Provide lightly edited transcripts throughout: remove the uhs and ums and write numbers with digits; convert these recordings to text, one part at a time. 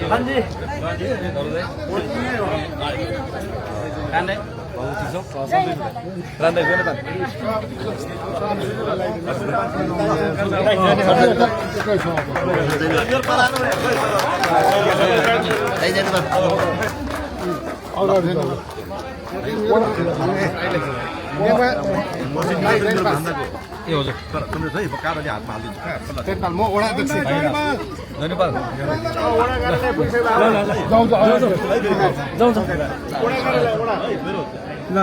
हाँ जी कांदे रांदे गने बात ए हजुर तर तुमले चाहिँ कारोले हातमा हालिदिन्छ त्यसमा म ओडा देख्छु धन्यवाद जाउँ ओडा गरेर ओडा ल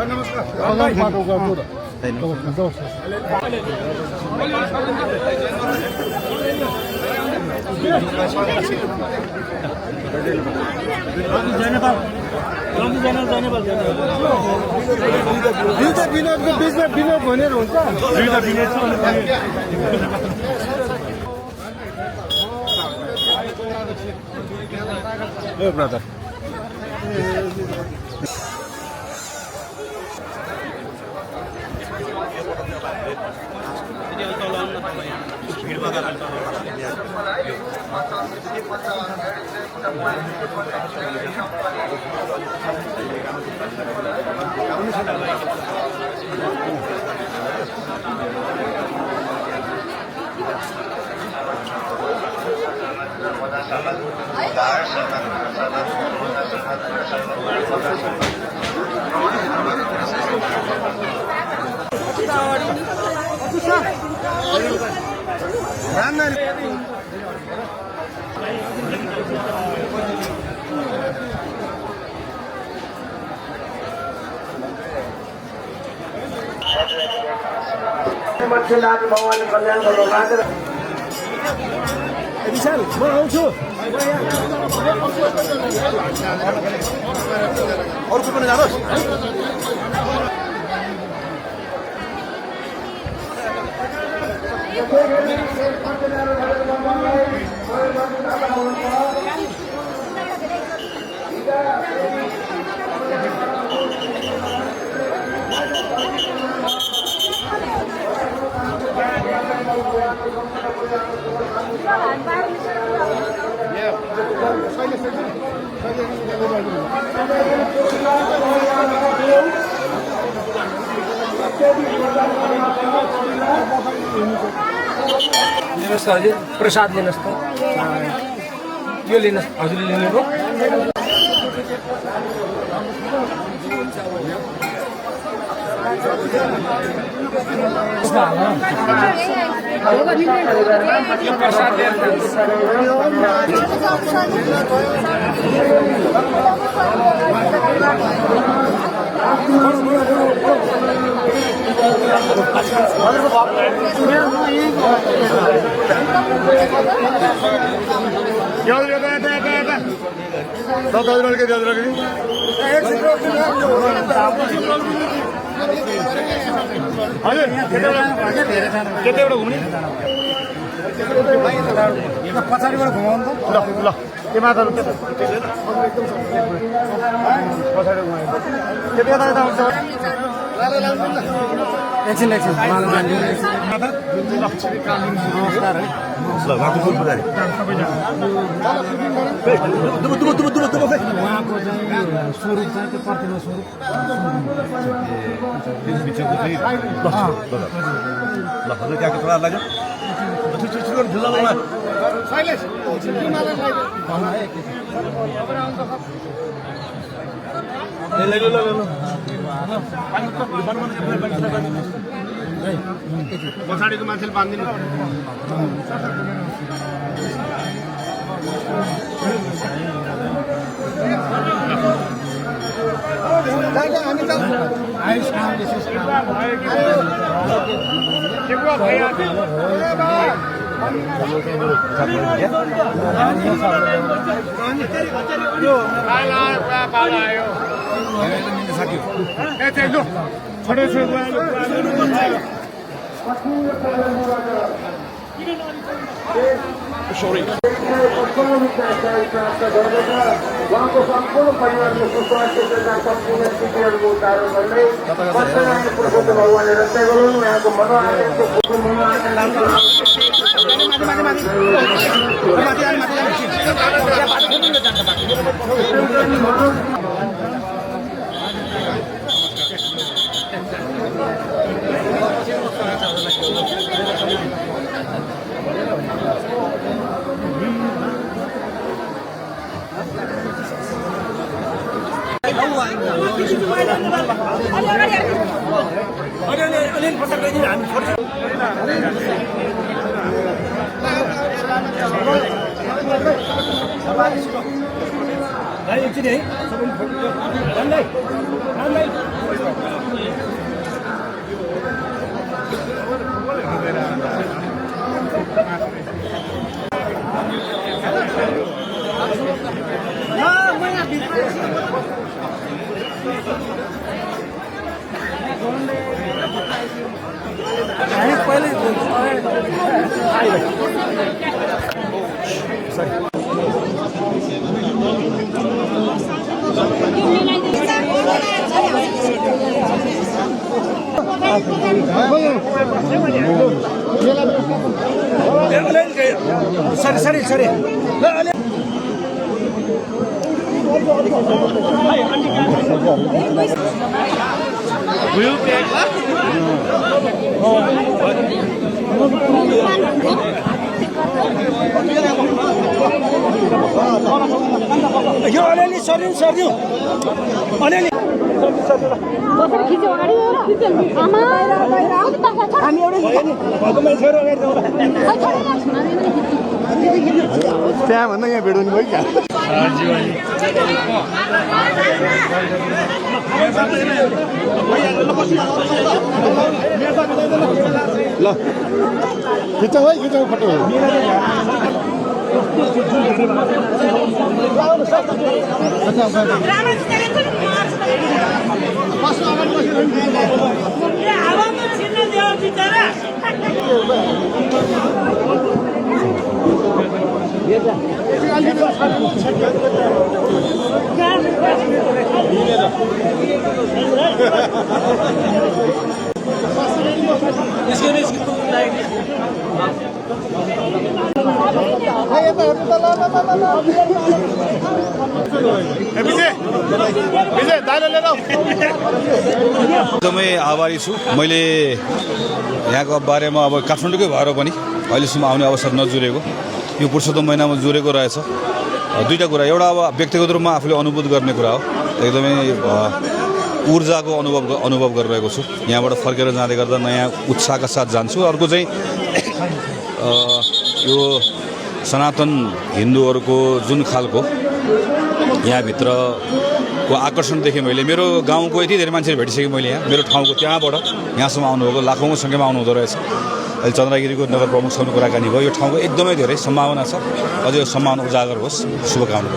नमस्कार बाटो गर्नु र दुईटा विनोदको बिचमा विनोद भनेर हुन्छ दुईटा विनोद छ ब्रदर भगवान कल्याण गर्नु विशाल म आउँछु अर्को पनि जानुहोस् लिनुहोस् हजुर प्रसाद लिनुहोस् त यो लिनुहोस् हजुरले लिनुभयो केटाबाट घुम्ने पछाडिबाट घुमाउनु त ल ल त्यो माथि पछाडि घुमायो त्यो यता यता आउँछ एकछिन एकछिन नमस्कार है ल उहाँको फुल पुजारी उहाँको चाहिँ स्वरूप चाहिँ त्यो प्रतिमा स्वरूप ल हजुर त्यहाँको छोरा लाग्यो पछाडिको मान्छेले बाँधिदिनु उहाँको सम्पूर्ण परिवारको सुस्वास्थ्य तथा सम्पूर्ण स्थितिहरूको उद्धार गर्दै भगवानले रक्षा गरून् उहाँको यो अलिअलि सर्दियो अलिअलि हामी त्यहाँभन्दा यहाँ भेट्नु भयो क्या ल खिचौँ है खिचौँ फोटो एकदमै आभारी छु मैले यहाँको बारेमा अब काठमाडौँकै भएर पनि अहिलेसम्म आउने अवसर नजुरेको यो पुरुषोत्तम महिनामा जुरेको रहेछ दुईटा कुरा एउटा अब व्यक्तिगत रूपमा आफूले अनुभूत गर्ने कुरा हो एकदमै ऊर्जाको अनुभव गरिरहेको छु यहाँबाट फर्केर जाँदै गर्दा नयाँ उत्साहका साथ जान्छु अर्को चाहिँ यो सनातन हिन्दूहरूको जुन खालको यहाँभित्रको आकर्षण देखेँ मैले मेरो गाउँको यति धेरै मान्छेले भेटिसकेँ मैले यहाँ मेरो ठाउँको त्यहाँबाट यहाँसम्म आउनुभएको लाखौँ सङ्ख्यामा आउनुहुँदो रहेछ अहिले चन्द्रगिरीको नगर प्रमुखसँग कुराकानी भयो यो ठाउँको एकदमै धेरै सम्भावना छ अझ यो सम्भावना उजागर होस् शुभकामना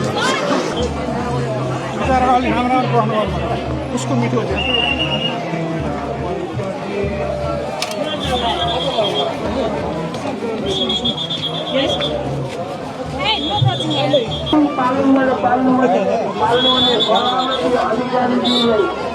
उसको मिठो पाल्नु अधिकारी